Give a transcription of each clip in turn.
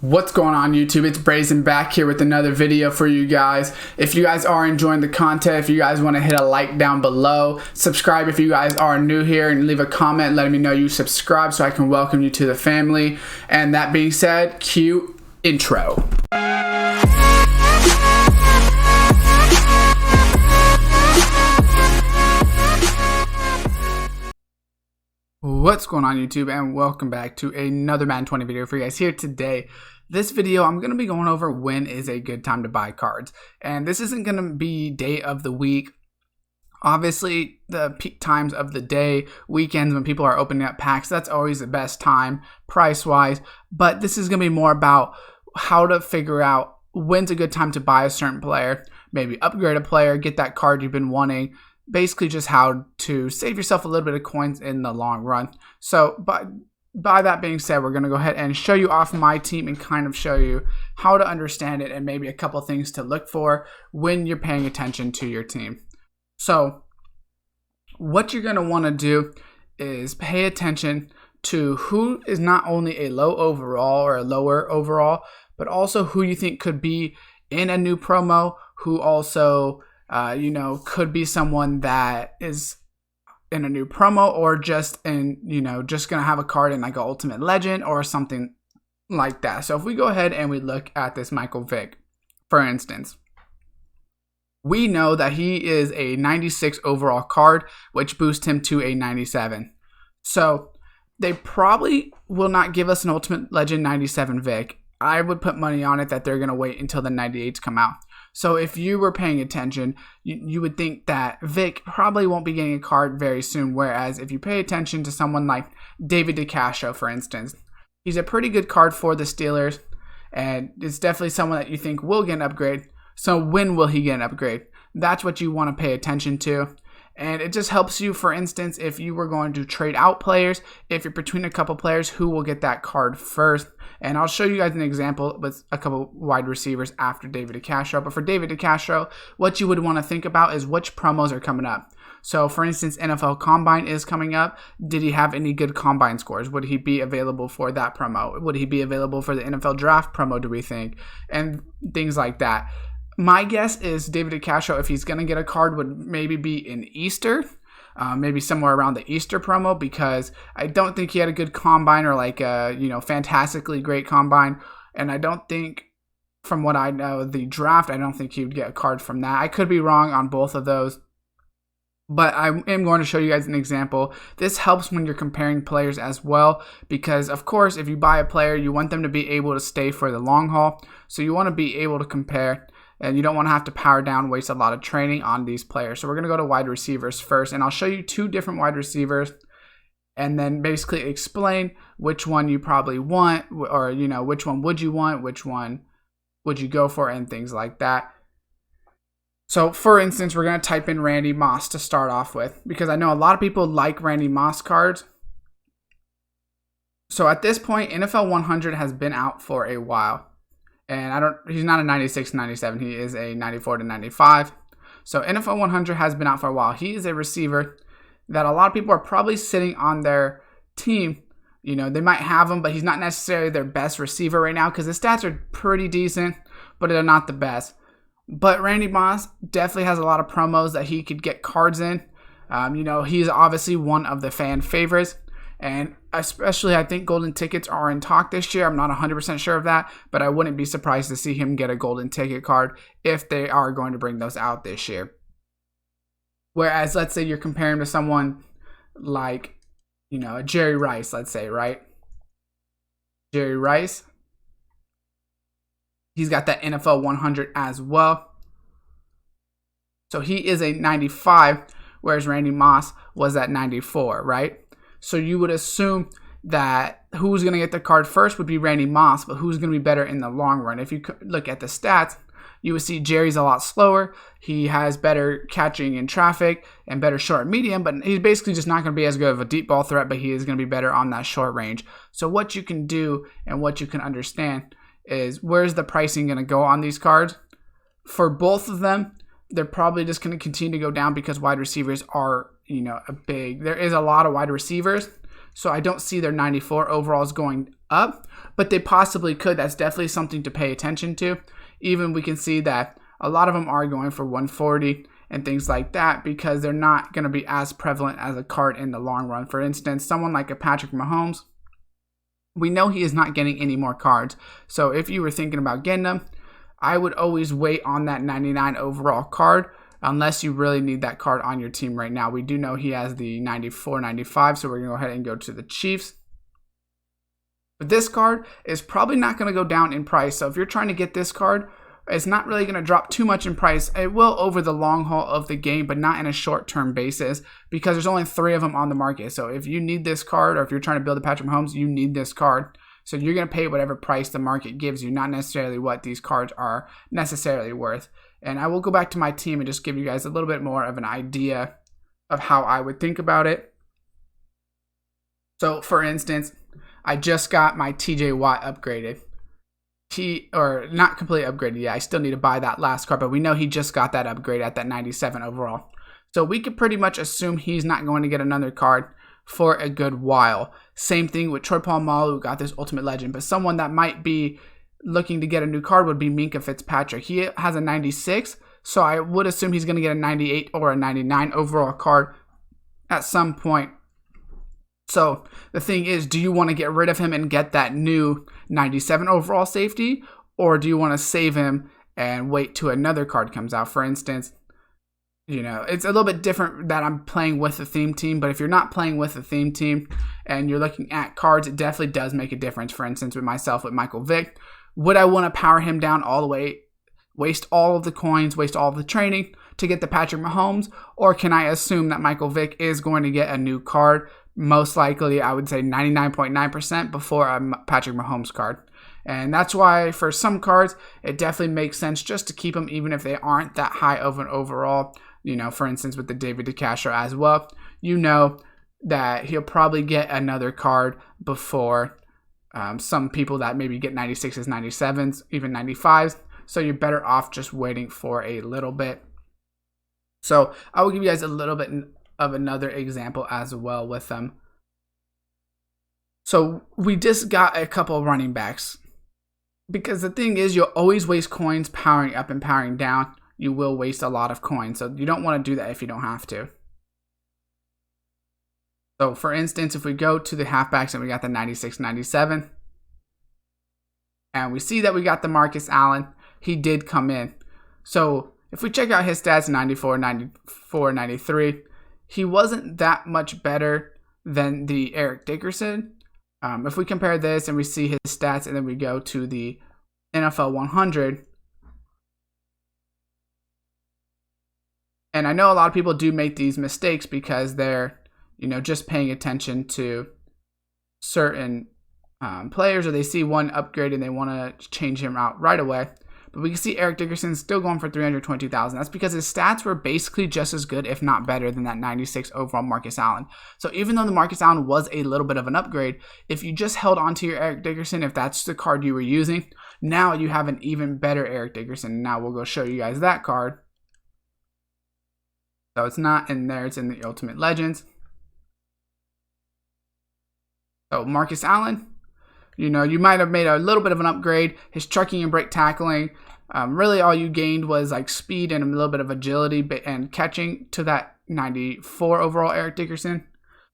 What's going on YouTube? It's Brazen back here with another video for you guys. If you guys are enjoying the content, if you guys want to hit a like down below, subscribe if you guys are new here, and leave a comment letting me know you subscribe so I can welcome you to the family. And that being said, cue intro. What's going on YouTube, and welcome back to another Madden 20 video for you guys here today. This video I'm going to be going over when is a good time to buy cards, and this isn't going to be day of the week. Obviously the peak times of the day, weekends when people are opening up packs, that's always the best time price wise, but this is going to be more about how to figure out when's a good time to buy a certain player, maybe upgrade a player, get that card you've been wanting. Basically just how to save yourself a little bit of coins in the long run. So by that being said, we're going to go ahead and show you off my team and kind of show you how to understand it and maybe a couple things to look for when you're paying attention to your team. So what you're going to want to do is pay attention to who is not only a low overall or a lower overall, but also who you think could be in a new promo, who also could be someone that is in a new promo or just just going to have a card in like an Ultimate Legend or something like that. So if we go ahead and we look at this Michael Vick, for instance, we know that he is a 96 overall card, which boosts him to a 97. So they probably will not give us an Ultimate Legend 97 Vick. I would put money on it that they're going to wait until the 98s come out. So if you were paying attention, you would think that Vick probably won't be getting a card very soon. Whereas if you pay attention to someone like David DeCastro, for instance, he's a pretty good card for the Steelers, and it's definitely someone that you think will get an upgrade. So when will he get an upgrade? That's what you want to pay attention to. And it just helps you, for instance, if you were going to trade out players, if you're between a couple players, who will get that card first. And I'll show you guys an example with a couple wide receivers after David DeCastro. But for David DeCastro, what you would want to think about is which promos are coming up. So, for instance, NFL Combine is coming up. Did he have any good Combine scores? Would he be available for that promo? Would he be available for the NFL Draft promo, do we think? And things like that. My guess is David DeCastro, if he's going to get a card, would maybe be in Easter. Maybe somewhere around the Easter promo, because I don't think he had a good combine or like a fantastically great combine, and I don't think, from what I know, the draft, I don't think he would get a card from that. I could be wrong on both of those, but I am going to show you guys an example. This helps when you're comparing players as well, because of course if you buy a player, you want them to be able to stay for the long haul, so you want to be able to compare. And you don't want to have to power down, waste a lot of training on these players. So we're going to go to wide receivers first, and I'll show you two different wide receivers and then basically explain which one you probably want, or which one would you want, which one would you go for, and things like that. So for instance, we're going to type in Randy Moss to start off with, because I know a lot of people like Randy Moss cards. So at this point, NFL 100 has been out for a while. And he's not a 96, 97. He is a 94 to 95. So NFL 100 has been out for a while. He is a receiver that a lot of people are probably sitting on their team. They might have him, but he's not necessarily their best receiver right now, because his stats are pretty decent, but they're not the best. But Randy Moss definitely has a lot of promos that he could get cards in. He's obviously one of the fan favorites. And especially, I think golden tickets are in talk this year. I'm not 100% sure of that, but I wouldn't be surprised to see him get a golden ticket card if they are going to bring those out this year. Whereas, let's say you're comparing to someone like, a Jerry Rice, let's say, right? Jerry Rice. He's got that NFL 100 as well. So he is a 95, whereas Randy Moss was at 94, right? So you would assume that who's going to get the card first would be Randy Moss, but who's going to be better in the long run? If you look at the stats, you would see Jerry's a lot slower. He has better catching in traffic and better short and medium, but he's basically just not going to be as good of a deep ball threat, but he is going to be better on that short range. So what you can do and what you can understand is, where's the pricing going to go on these cards? For both of them, they're probably just going to continue to go down, because wide receivers are, there is a lot of wide receivers. so I don't see their 94 overalls going up, but they possibly could. That's definitely something to pay attention to. Even we can see that a lot of them are going for 140 and things like that because they're not going to be as prevalent as a card in the long run. For instance, someone like a Patrick Mahomes, we know he is not getting any more cards. So if you were thinking about getting them, I would always wait on that 99 overall card unless you really need that card on your team right now. We do know he has the 94, 95, so we're going to go ahead and go to the Chiefs. But this card is probably not going to go down in price. So if you're trying to get this card, it's not really going to drop too much in price. It will over the long haul of the game, but not in a short-term basis because there's only 3 of them on the market. So if you need this card, or if you're trying to build a Patrick Mahomes, you need this card. So you're going to pay whatever price the market gives you, not necessarily what these cards are necessarily worth. And I will go back to my team and just give you guys a little bit more of an idea of how I would think about it. So for instance, I just got my TJ Watt upgraded. Or not completely upgraded yet. I still need to buy that last card, but we know he just got that upgrade at that 97 overall. So we could pretty much assume he's not going to get another card for a good while. Same thing with Troy Polamalu, who got this Ultimate Legend, but someone that might be looking to get a new card would be Minkah Fitzpatrick. He has a 96, so I would assume he's going to get a 98 or a 99 overall card at some point. So the thing is, do you want to get rid of him and get that new 97 overall safety, or do you want to save him and wait till another card comes out? For instance, it's a little bit different that I'm playing with the theme team, but if you're not playing with the theme team and you're looking at cards, it definitely does make a difference. For instance, with myself, with Michael Vick, would I want to power him down all the way, waste all of the coins, waste all of the training to get the Patrick Mahomes, or can I assume that Michael Vick is going to get a new card? Most likely, I would say 99.9% before a Patrick Mahomes card. And that's why for some cards, it definitely makes sense just to keep them even if they aren't that high of an overall. For instance, with the David DeCastro as well, that he'll probably get another card before some people that maybe get 96s, 97s, even 95s. So you're better off just waiting for a little bit. So I will give you guys a little bit of another example as well with them. So we just got a couple of running backs. Because the thing is, you'll always waste coins powering up and powering down. You will waste a lot of coins. So you don't want to do that if you don't have to. So for instance, if we go to the halfbacks and we got the 96, 97. And we see that we got the Marcus Allen. He did come in. So if we check out his stats, 94, 94, 93. He wasn't that much better than the Eric Dickerson. If we compare this and we see his stats and then we go to the NFL 100, and I know a lot of people do make these mistakes because they're, just paying attention to certain players, or they see one upgrade and they want to change him out right away. But we can see Eric Dickerson still going for 322,000. That's because his stats were basically just as good, if not better, than that 96 overall Marcus Allen. So even though the Marcus Allen was a little bit of an upgrade, if you just held on to your Eric Dickerson, if that's the card you were using, now you have an even better Eric Dickerson. Now we'll go show you guys that card. So it's not in there, it's in the Ultimate Legends. So Marcus Allen, you might have made a little bit of an upgrade. His trucking and break tackling, really all you gained was like speed and a little bit of agility and catching to that 94 overall Eric Dickerson.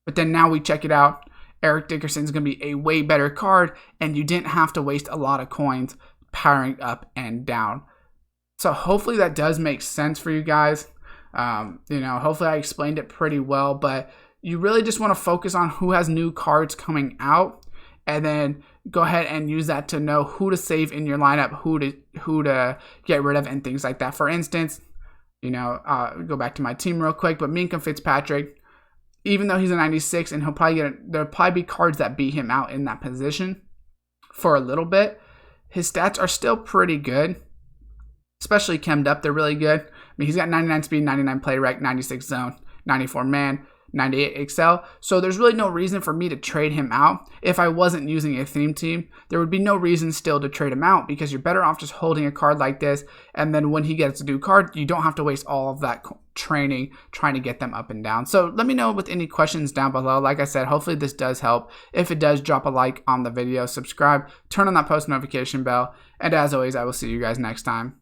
But then now we check it out. Eric Dickerson's going to be a way better card, and you didn't have to waste a lot of coins powering up and down. So hopefully that does make sense for you guys. Hopefully I explained it pretty well, but you really just want to focus on who has new cards coming out, and then go ahead and use that to know who to save in your lineup, who to get rid of, and things like that. For instance, go back to my team real quick, but Minkah Fitzpatrick, even though he's a 96, and there'll probably be cards that beat him out in that position for a little bit, his stats are still pretty good, especially chemmed up. They're really good. I mean, he's got 99 speed, 99 play rec, 96 zone, 94 man. 98 Excel. So there's really no reason for me to trade him out. If I wasn't using a theme team, there would be no reason still to trade him out, because you're better off just holding a card like this, and then when he gets a new card, you don't have to waste all of that training trying to get them up and down. So let me know with any questions down below. Like I said, hopefully this does help. If it does, drop a like on the video, subscribe, turn on that post notification bell, and as always, I will see you guys next time.